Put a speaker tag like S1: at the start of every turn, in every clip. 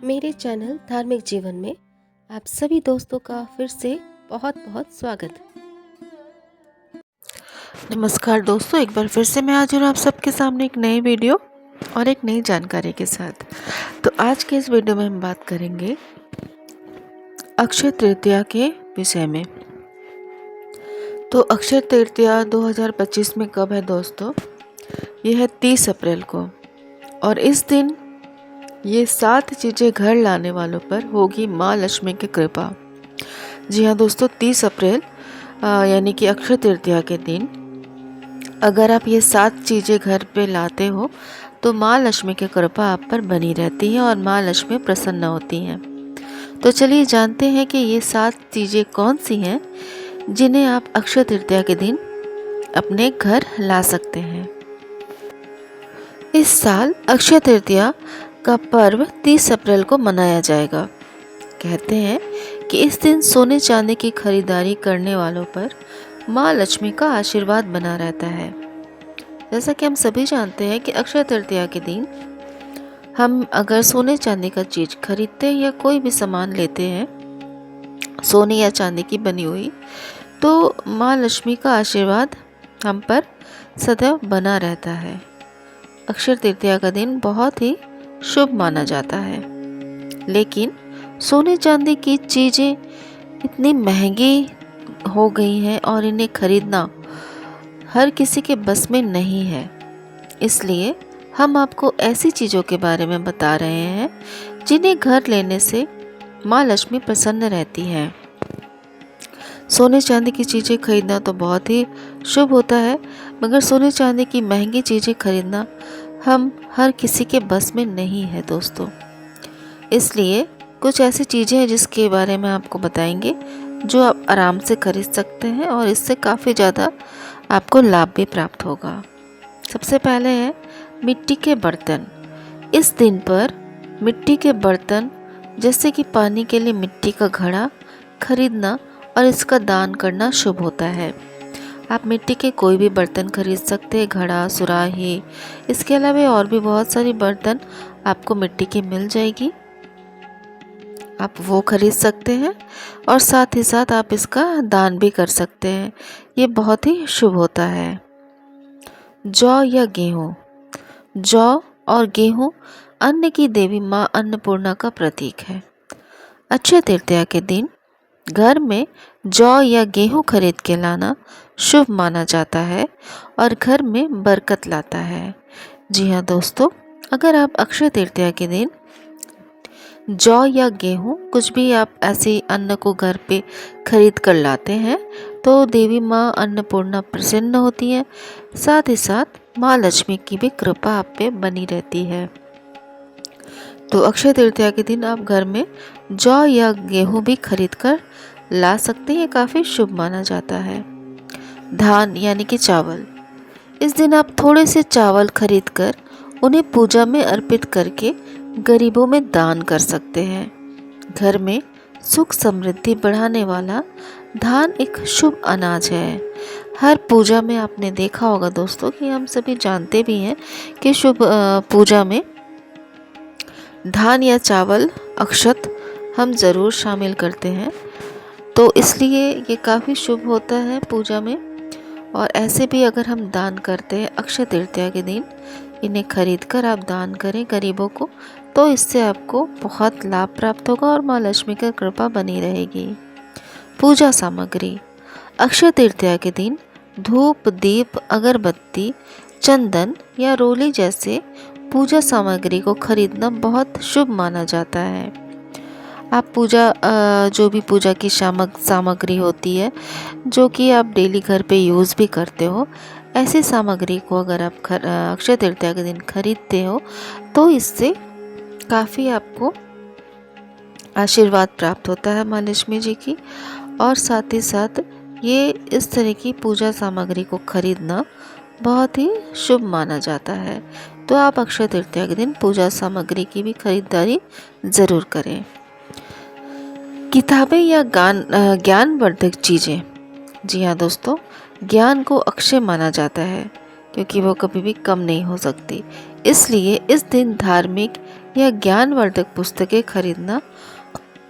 S1: मेरे चैनल धार्मिक जीवन में आप सभी दोस्तों का फिर से बहुत बहुत स्वागत।
S2: नमस्कार दोस्तों, एक बार फिर से मैं हाजिर हूँ आप सबके सामने एक नई वीडियो और एक नई जानकारी के साथ। तो आज के इस वीडियो में हम बात करेंगे अक्षय तृतीया के विषय में। तो अक्षय तृतीया 2025 में कब है दोस्तों? यह है 30 अप्रैल को, और इस दिन ये 7 चीज़ें घर लाने वालों पर होगी माँ लक्ष्मी की कृपा। जी हाँ दोस्तों, 30 अप्रैल यानी कि अक्षय तृतीया के दिन अगर आप ये 7 चीज़ें घर पे लाते हो तो माँ लक्ष्मी की कृपा आप पर बनी रहती है और माँ लक्ष्मी प्रसन्न होती हैं। तो चलिए जानते हैं कि ये 7 चीज़ें कौन सी हैं जिन्हें आप अक्षय तृतीया के दिन अपने घर ला सकते हैं। इस साल अक्षय तृतीया का पर्व 30 अप्रैल को मनाया जाएगा। कहते हैं कि इस दिन सोने चांदी की खरीदारी करने वालों पर माँ लक्ष्मी का आशीर्वाद बना रहता है। जैसा कि हम सभी जानते हैं कि अक्षय तृतीया के दिन हम अगर सोने चांदी का चीज़ खरीदते हैं या कोई भी सामान लेते हैं सोने या चांदी की बनी हुई, तो माँ लक्ष्मी का आशीर्वाद हम पर सदैव बना रहता है। अक्षय तृतीया का दिन बहुत ही शुभ माना जाता है, लेकिन सोने चांदी की चीज़ें इतनी महंगी हो गई हैं और इन्हें खरीदना हर किसी के बस में नहीं है। इसलिए हम आपको ऐसी चीज़ों के बारे में बता रहे हैं जिन्हें घर लेने से माँ लक्ष्मी प्रसन्न रहती है। सोने चांदी की चीज़ें खरीदना तो बहुत ही शुभ होता है, मगर सोने चांदी की महंगी चीज़ें खरीदना हम हर किसी के बस में नहीं है दोस्तों। इसलिए कुछ ऐसी चीज़ें हैं जिसके बारे में आपको बताएंगे जो आप आराम से खरीद सकते हैं और इससे काफ़ी ज़्यादा आपको लाभ भी प्राप्त होगा। सबसे पहले है मिट्टी के बर्तन। इस दिन पर मिट्टी के बर्तन जैसे कि पानी के लिए मिट्टी का घड़ा खरीदना और इसका दान करना शुभ होता है। आप मिट्टी के कोई भी बर्तन खरीद सकते हैं, घड़ा, सुराही, इसके अलावा और भी बहुत सारी बर्तन आपको मिट्टी की मिल जाएगी, आप वो खरीद सकते हैं और साथ ही साथ आप इसका दान भी कर सकते हैं। ये बहुत ही शुभ होता है। जौ या गेहूँ। जौ और गेहूँ अन्न की देवी माँ अन्नपूर्णा का प्रतीक है। अक्षय तृतीया के दिन घर में जौ या गेहूँ खरीद के लाना शुभ माना जाता है और घर में बरकत लाता है। जी हाँ दोस्तों, अगर आप अक्षय तृतीया के दिन जौ या गेहूँ कुछ भी आप ऐसे अन्न को घर पे खरीद कर लाते हैं तो देवी माँ अन्नपूर्णा प्रसन्न होती है, साथ ही साथ माँ लक्ष्मी की भी कृपा आप पे बनी रहती है। तो अक्षय तृतीया के दिन आप घर में जौ या गेहूँ भी खरीद कर ला सकते हैं, ये काफ़ी शुभ माना जाता है। धान यानी कि चावल। इस दिन आप थोड़े से चावल खरीद कर उन्हें पूजा में अर्पित करके गरीबों में दान कर सकते हैं। घर में सुख समृद्धि बढ़ाने वाला धान एक शुभ अनाज है। हर पूजा में आपने देखा होगा दोस्तों कि हम सभी जानते भी हैं कि शुभ पूजा में धान या चावल अक्षत हम ज़रूर शामिल करते हैं, तो इसलिए ये काफ़ी शुभ होता है पूजा में। और ऐसे भी अगर हम दान करते हैं अक्षय तृतीया के दिन, इन्हें खरीद कर आप दान करें गरीबों को, तो इससे आपको बहुत लाभ प्राप्त होगा और माँ लक्ष्मी की कृपा बनी रहेगी। पूजा सामग्री। अक्षय तृतीया के दिन धूप, दीप, अगरबत्ती, चंदन या रोली जैसे पूजा सामग्री को खरीदना बहुत शुभ माना जाता है। आप जो भी पूजा की सामग्री होती है जो कि आप डेली घर पे यूज़ भी करते हो, ऐसी सामग्री को अगर आप अक्षय तृतीया के दिन खरीदते हो तो इससे काफ़ी आपको आशीर्वाद प्राप्त होता है माँ लक्ष्मी जी की। और साथ ही साथ ये इस तरह की पूजा सामग्री को खरीदना बहुत ही शुभ माना जाता है। तो आप अक्षय तृतीया के दिन पूजा सामग्री की भी खरीदारी ज़रूर करें। किताबें या ज्ञानवर्धक चीज़ें। जी हाँ दोस्तों, ज्ञान को अक्षय माना जाता है क्योंकि वो कभी भी कम नहीं हो सकती। इसलिए इस दिन धार्मिक या ज्ञानवर्धक पुस्तकें खरीदना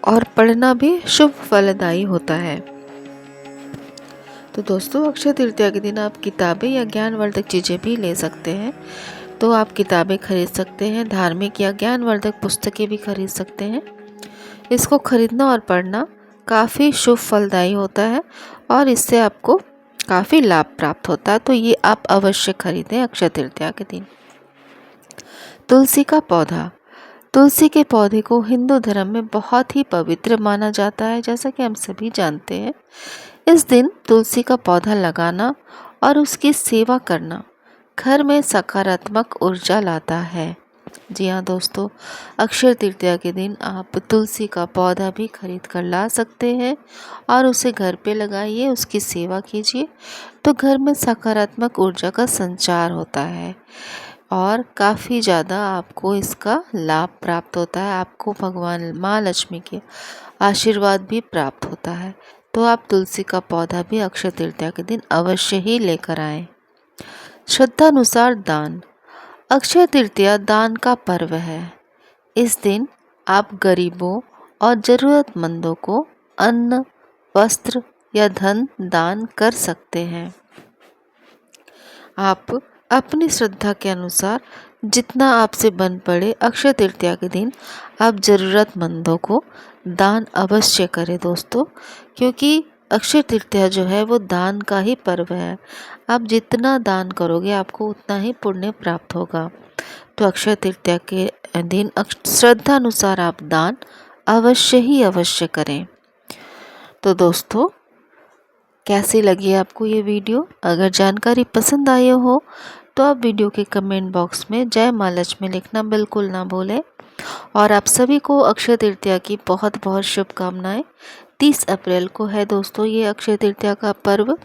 S2: और पढ़ना भी शुभ फलदायी होता है। तो दोस्तों, अक्षय तृतीया के दिन आप किताबें या ज्ञानवर्धक चीज़ें भी ले सकते हैं। तो आप किताबें खरीद सकते हैं, धार्मिक या ज्ञानवर्धक पुस्तकें भी खरीद सकते हैं। इसको खरीदना और पढ़ना काफ़ी शुभ फलदायी होता है और इससे आपको काफ़ी लाभ प्राप्त होता है। तो ये आप अवश्य खरीदें अक्षय तृतीया के दिन। तुलसी का पौधा। तुलसी के पौधे को हिंदू धर्म में बहुत ही पवित्र माना जाता है, जैसा कि हम सभी जानते हैं। इस दिन तुलसी का पौधा लगाना और उसकी सेवा करना घर में सकारात्मक ऊर्जा लाता है। जी हाँ दोस्तों, अक्षय तृतीया के दिन आप तुलसी का पौधा भी खरीद कर ला सकते हैं और उसे घर पे लगाइए, उसकी सेवा कीजिए। तो घर में सकारात्मक ऊर्जा का संचार होता है और काफ़ी ज़्यादा आपको इसका लाभ प्राप्त होता है। आपको भगवान माँ लक्ष्मी के आशीर्वाद भी प्राप्त होता है। तो आप तुलसी का पौधा भी अक्षय तृतीया के दिन अवश्य ही लेकर आएं। श्रद्धानुसार दान। अक्षय तृतीया दान का पर्व है। इस दिन आप गरीबों और ज़रूरतमंदों को अन्न, वस्त्र या धन दान कर सकते हैं। आप अपनी श्रद्धा के अनुसार जितना आपसे बन पड़े अक्षय तृतीया के दिन आप ज़रूरतमंदों को दान अवश्य करें दोस्तों, क्योंकि अक्षय तृतीया जो है वो दान का ही पर्व है। आप जितना दान करोगे आपको उतना ही पुण्य प्राप्त होगा। तो अक्षय तृतीया के दिन श्रद्धा अनुसार आप दान अवश्य ही अवश्य करें। तो दोस्तों, कैसी लगी आपको ये वीडियो? अगर जानकारी पसंद आई हो तो आप वीडियो के कमेंट बॉक्स में जय माँ लक्ष्मी लिखना बिल्कुल ना भूलें। और आप सभी को अक्षय तृतीया की बहुत बहुत शुभकामनाएं। 30 अप्रैल को है दोस्तों ये अक्षय तृतीया का पर्व।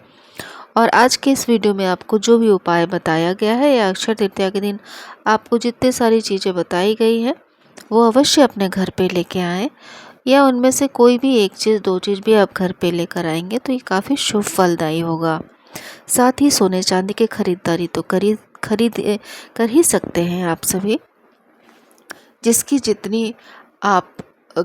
S2: और आज के इस वीडियो में आपको जो भी उपाय बताया गया है या अक्षय तृतीया के दिन आपको जितनी सारी चीज़ें बताई गई हैं वो अवश्य अपने घर पे लेके आएँ, या उनमें से कोई भी एक चीज़ 2 चीज़ भी आप घर पे लेकर आएंगे तो ये काफ़ी शुभ फलदायी होगा। साथ ही सोने चांदी की खरीदारी तो कर ही सकते हैं आप सभी। जिसकी जितनी आप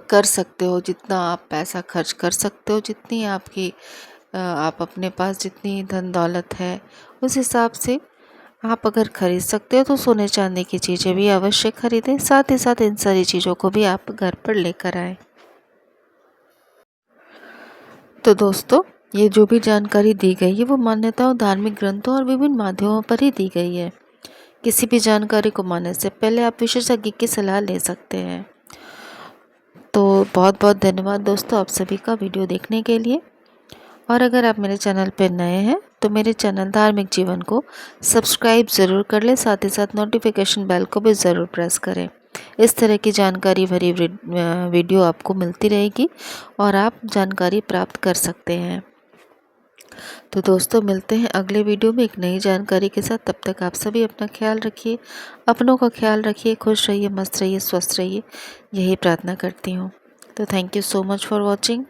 S2: कर सकते हो, जितना आप पैसा खर्च कर सकते हो, जितनी आप अपने पास जितनी धन दौलत है उस हिसाब से आप अगर खरीद सकते हो तो सोने चांदी की चीज़ें भी अवश्य खरीदें। साथ ही साथ इन सारी चीज़ों को भी आप घर पर लेकर आएँ। तो दोस्तों, ये जो भी जानकारी दी गई है वो मान्यताओं, धार्मिक ग्रंथों और विभिन्न माध्यमों पर ही दी गई है। किसी भी जानकारी को मानने से पहले आप विशेषज्ञ की सलाह ले सकते हैं। तो बहुत बहुत धन्यवाद दोस्तों आप सभी का वीडियो देखने के लिए। और अगर आप मेरे चैनल पर नए हैं तो मेरे चैनल धार्मिक जीवन को सब्सक्राइब ज़रूर कर लें, साथ ही साथ नोटिफिकेशन बेल को भी ज़रूर प्रेस करें। इस तरह की जानकारी भरी वीडियो आपको मिलती रहेगी और आप जानकारी प्राप्त कर सकते हैं। तो दोस्तों, मिलते हैं अगले वीडियो में एक नई जानकारी के साथ। तब तक आप सभी अपना ख्याल रखिए, अपनों का ख्याल रखिए, खुश रहिए, मस्त रहिए, स्वस्थ रहिए, यही प्रार्थना करती हूँ। तो thank you so much for watching.